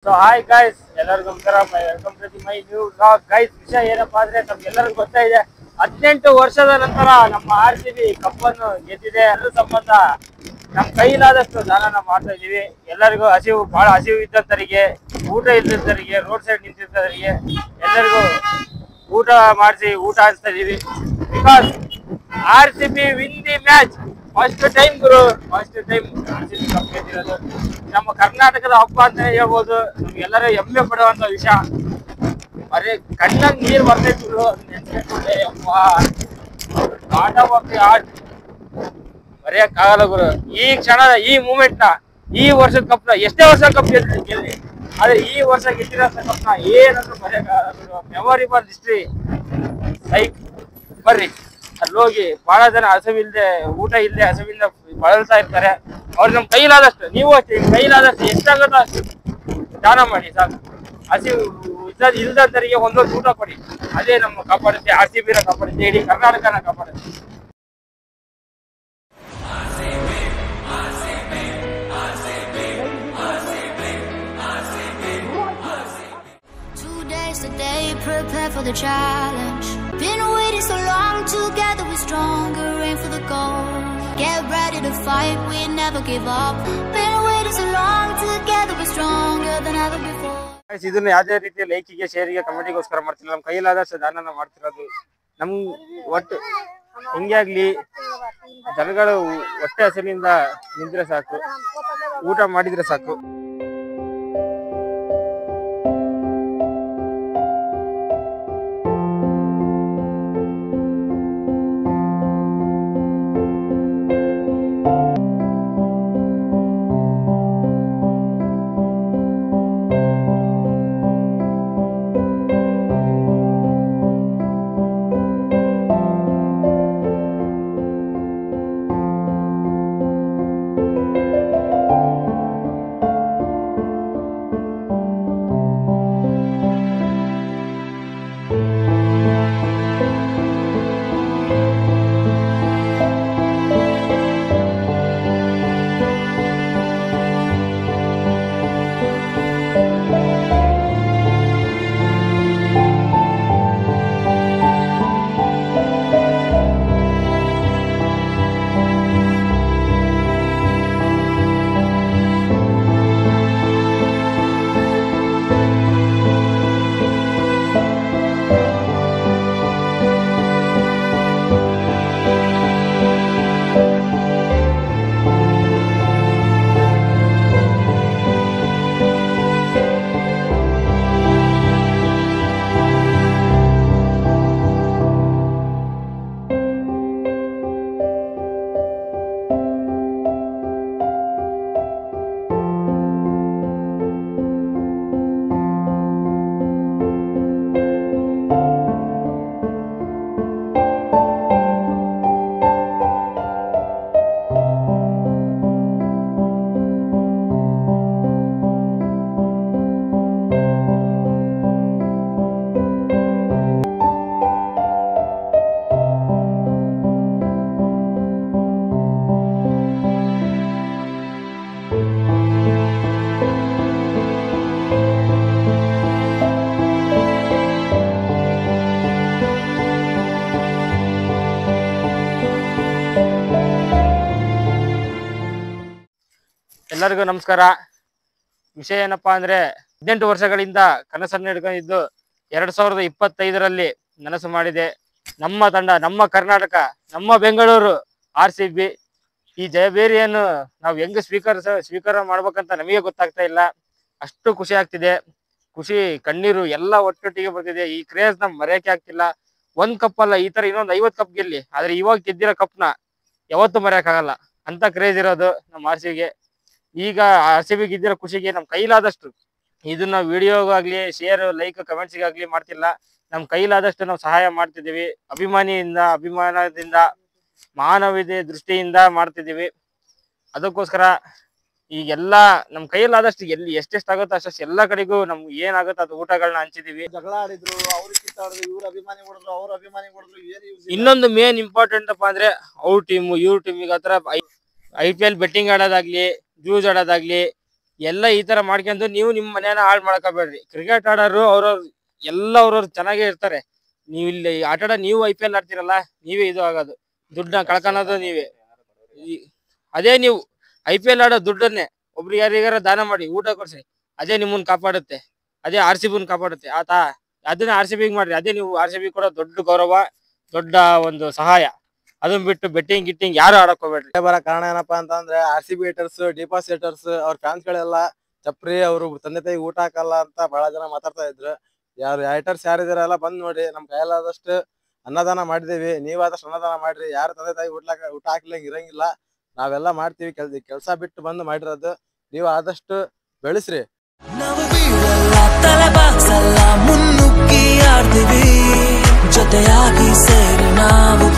So hi guys, ಎಲ್ಲರಿಗೂ ನಮಸ್ಕಾರ. Welcome to my new vlog. Guys, ವಿಷಯ ಏನಪ್ಪಾ ಅಂದ್ರೆ ನಮ್ಗೆಲ್ಲರಿಗೂ ಗೊತ್ತಾ ಇದೆ, 18 ವರ್ಷದ ನಂತರ ನಮ್ಮ RCB ಕಪ್ಪನ್ನು ಗೆದ್ದಿದೆ. ಅದ್ರ ಸಂಬಂಧ ನಮ್ಮ ಕೈಲಾದಷ್ಟು ದಾನನ ಮಾಡ್ತಾ ಇದೀವಿ. ಎಲ್ಲರಿಗೂ ಬಹಳ ಹಸಿವು ಇದ್ದಂತರಿಗೆ, ಊಟ ಇದ್ದಂತರಿಗೆ, ರೋಡ್ ಸೈಡ್ ನಿಂತಿದ್ದವರಿಗೆ ಎಲ್ಲರಿಗೂ ಊಟ ಮಾಡಿಸಿ ಊಟ ಹಂಚ್ತಾ ಇದೀವಿ. Because RCB win the match. First time RCB cup ಗೆದ್ದಿರೋದು ನಮ್ಮ ಕರ್ನಾಟಕದ ಹಬ್ಬ ಅಂತಾನೆ ಹೇಳ್ಬೋದು. ನಮ್ಗೆಲ್ಲರೂ ಹೆಮ್ಮೆ ಪಡುವಂತ ವಿಷಯ. ಬರೀ ಕಣ್ಣಾಗ ನೀರ್ ಬರ್ತೈತಿದ್ರು ನೆನ್ಸ್ಕೊಂಡ್ರೆ. ಬರೆಯಕ್ಕಾಗಲ್ಲ ಗುರು. ಈ ಕ್ಷಣದ, ಈ ಮೂಮೆಂಟ್ ನ, ಈ ವರ್ಷದ ಕಪ್ನ, ಎಷ್ಟೇ ವರ್ಷ ಕಪ್ ಗೆಲ್ಲಿ, ಆದ್ರೆ ಈ ವರ್ಷ ಗೆದ್ದಿರೋ ಕಪ್ನ ಏನಂದ್ರೂ ಬರೆಯಕ್ಕಾಗಲ್ಲ. Memorable history. ಲೈಕ್ ಬರ್ರಿ ಅಲ್ಲಿ ಹೋಗಿ. ಬಹಳ ಜನ ಹಸಿವಿಲ್ದೆ, ಊಟ ಇಲ್ಲದೆ ಹಸಿವಿಂದ ಬಳಲ್ತಾ ಇರ್ತಾರೆ. ಅವ್ರು ನಮ್ ಕೈಲಾದಷ್ಟು, ನೀವು ಅಷ್ಟೇ, ನಿಮ್ ಕೈಲಾದಷ್ಟು ಎಷ್ಟಾಗುತ್ತೋ ಅಷ್ಟು ದಾನ ಮಾಡಿ ಸಾಕು. ಹಸಿವು ಇಲ್ದಂತರಿಗೆ ಒಂದೊಂದು ಊಟ ಕೊಡಿ. ಅದೇ ನಮ್ಮ ಕಾಪಾಡುತ್ತೆ, RCB ನ ಕಾಪಾಡುತ್ತೆ, ಇಡೀ ಕರ್ನಾಟಕನ ಕಾಪಾಡುತ್ತೆ. Today, prepare for the challenge. Been waiting so long, together we're stronger, aim for the goal. Get ready to fight, we never give up. Been waiting so long, together we're stronger than ever before. ಇದನ್ನ ಯಾವುದೇ ರೀತಿಯ ಲೈಕಿಗೆ, ಶೇರಿಗೆ, ಕಮೆಂಟಿಗೋಸ್ಕರ ಮಾಡ್ತಿಲ್ಲ. ನಮ್ಮ ಕೈಲಾದಷ್ಟು ದಾನನ ಮಾಡ್ತಿರೋದು. ನಮ್ ಒಟ್ಟು ಹಿಂಗೆ ಆಗ್ಲಿ, ಜನಗಳು ಹೊಟ್ಟೆ ಹಸಿವಿನಿಂದ ನಿಂತ್ರೆ ಸಾಕು, ಊಟ ಮಾಡಿದ್ರೆ ಸಾಕು. ಎಲ್ಲರಿಗೂ ನಮಸ್ಕಾರ. ವಿಷಯ ಏನಪ್ಪಾ ಅಂದ್ರೆ, 18 ವರ್ಷಗಳಿಂದ ಕನಸನ್ನು ಹಿಡ್ಕೊಂಡಿದ್ದು 2025ರಲ್ಲಿ ನನಸು ಮಾಡಿದೆ. ನಮ್ಮ ತಂಡ, ನಮ್ಮ ಕರ್ನಾಟಕ, ನಮ್ಮ ಬೆಂಗಳೂರು RCB. ಈ ಜಯಬೇರಿಯನ್ನು ನಾವು ಹೆಂಗ್ ಸ್ವೀಕಾರ ಮಾಡ್ಬೇಕಂತ ನಮಗೆ ಗೊತ್ತಾಗ್ತಾ ಇಲ್ಲ. ಅಷ್ಟು ಖುಷಿ ಆಗ್ತಿದೆ. ಖುಷಿ, ಕಣ್ಣೀರು ಎಲ್ಲ ಒಟ್ಟೊಟ್ಟಿಗೆ ಬರ್ತಿದೆ. ಈ ಕ್ರೇಜ್ ನಮ್ ಮರೆಯಕ್ಕೆ ಆಗ್ತಿಲ್ಲ. ಒಂದ್ ಕಪ್ ಅಲ್ಲ, ಈ ತರ ಇನ್ನೊಂದು 50 ಕಪ್ ಗೆಲ್ಲಿ, ಆದ್ರೆ ಇವಾಗ ಗೆದ್ದಿರೋ ಕಪ್ನ ಯಾವತ್ತೂ ಮರೆಯಕ್ಕಾಗಲ್ಲ. ಅಂತ ಕ್ರೇಜ್ ಇರೋದು ನಮ್ಮ RCBಗೆ. ಈಗ RCB ಗೆದ್ದಿರೋ ಖುಷಿಗೆ ನಮ್ ಕೈಲಾದಷ್ಟು ಇದನ್ನ ವಿಡಿಯೋಗಾಗ್ಲಿ, ಶೇರ್, ಲೈಕ್, ಕಮೆಂಟ್ಸ್ಗಾಗ್ಲಿ ಮಾಡ್ತಿಲ್ಲ. ನಮ್ ಕೈಲಾದಷ್ಟು ನಾವು ಸಹಾಯ ಮಾಡ್ತಿದ್ದೀವಿ. ಅಭಿಮಾನದಿಂದ, ಮಾನವೀಯತೆ ದೃಷ್ಟಿಯಿಂದ ಮಾಡ್ತಿದ್ದೀವಿ. ಅದಕ್ಕೋಸ್ಕರ ಈಗೆಲ್ಲ ನಮ್ ಕೈಯಲ್ಲಾದಷ್ಟು ಎಲ್ಲಿ ಎಷ್ಟೆಷ್ಟಾಗುತ್ತೋ ಅಷ್ಟು ಎಲ್ಲ ಕಡೆಗೂ ನಮ್ಗೆ ಏನಾಗುತ್ತೋ ಅದು ಊಟಗಳನ್ನ ಹಂಚಿದೀವಿ. ಜಗಳ ಆಡಿದ್ರು, ಅವ್ರು ಕಿತ್ತಾಡಿದ್ರು, ಇವ್ರ ಅಭಿಮಾನಿ ಹೊಡೆದ್ರು, ಅವ್ರ ಅಭಿಮಾನಿ ಹೊಡೆದ್ರು. ಇನ್ನೊಂದು ಮೇನ್ ಇಂಪಾರ್ಟೆಂಟ್ ಅಪ್ಪ ಅಂದ್ರೆ, ಅವ್ರ ಟೀಮು ಇವ್ರ ಟೀಮಿಗೆ ಆತರ IPL ಬೆಟ್ಟಿಂಗ್ ಆಡೋದಾಗ್ಲಿ, ಜೂಜ್ ಆಡೋದಾಗ್ಲಿ, ಎಲ್ಲ ಈ ತರ ಮಾಡ್ಕೊಂಡು ನೀವು ನಿಮ್ ಮನೇನ ಹಾಳು ಮಾಡ್ಕೋಬೇಡ್ರಿ. ಕ್ರಿಕೆಟ್ ಆಡೋರು ಅವ್ರವ್ರು ಚೆನ್ನಾಗೇ ಇರ್ತಾರೆ. ನೀವು ಇಲ್ಲಿ ಆಟ ಆಡ ನೀವು IPL ಆಡ್ತಿರಲ್ಲ, ನೀವೇ ಇದು ಆಗೋದು, ದುಡ್ಡನ್ನ ಕಳ್ಕೊಳೋದು ನೀವೇ. ಅದೇ ನೀವು IPL ಆಡೋ ದುಡ್ಡನ್ನೇ ಒಬ್ರಿಗೆ ಯಾರಿಗಾರ ದಾನ ಮಾಡಿ ಊಟ ಕೊಡ್ಸಿ, ಅದೇ ನಿಮ್ಮನ್ನ ಕಾಪಾಡುತ್ತೆ, ಅದೇ RCB ಕಾಪಾಡುತ್ತೆ. ಅದನ್ನ RCB ಮಾಡ್ರಿ, ಅದೇ ನೀವು RCB ಕೂಡ ದೊಡ್ಡ ಗೌರವ, ದೊಡ್ಡ ಒಂದು ಸಹಾಯ. ಅದನ್ನ ಬಿಟ್ಟು ಬೆಟ್ಟಿಂಗ್ ಗಿಟ್ಟಿಂಗ್ ಯಾರು ಆಡಕ್ ಹೋಗ್ಬೇಡ್ರಿ. ಬರೋ ಕಾರಣ ಏನಪ್ಪಾ ಅಂತಂದ್ರೆ RCB ಹೇಟರ್ಸ್, ಡಿಪಾಸ್ ಹೇಟರ್ಸ್, ಅವ್ರ ಫ್ಯಾನ್ಸ್ ಗಳೆಲ್ಲ ಚಪ್ರಿ, ಅವ್ರು ತಂದೆ ತಾಯಿ ಊಟ ಹಾಕಲ್ಲ ಅಂತ ಬಹಳ ಜನ ಮಾತಾಡ್ತಾ ಇದ್ರು. ಯಾರು ಹೇಟರ್ಸ್ ಯಾರಿದಾರಲ್ಲ ಬಂದ್ ನೋಡಿ, ನಮ್ ಕೈಯಲ್ಲಾದಷ್ಟು ಅನ್ನದಾನ ಮಾಡಿದೇವಿ, ನೀವಾದಷ್ಟು ಅನ್ನದಾನ ಮಾಡ್ರಿ. ಯಾರು ತಂದೆ ತಾಯಿ ಊಟ ಹಾಕ್ಲಂಗ್ ಇರಂಗಿಲ್ಲ, ನಾವೆಲ್ಲ ಮಾಡ್ತೀವಿ. ಕೆಲ್ಸ ಬಿಟ್ಟು ಬಂದು ಮಾಡಿರೋದು, ನೀವು ಆದಷ್ಟು ಬೆಳೆಸ್ರಿ. ನಾವು ಬೀಳಲ್ಲ, ತಲೆ ಬಾಗ್ಸಲ್ಲ, ಮುನ್ನುಗ್ಗಿ ಆಡ್ತೀವಿ, ಜೊತೆಯಾಗಿ ಸೇರಿ ನಾವು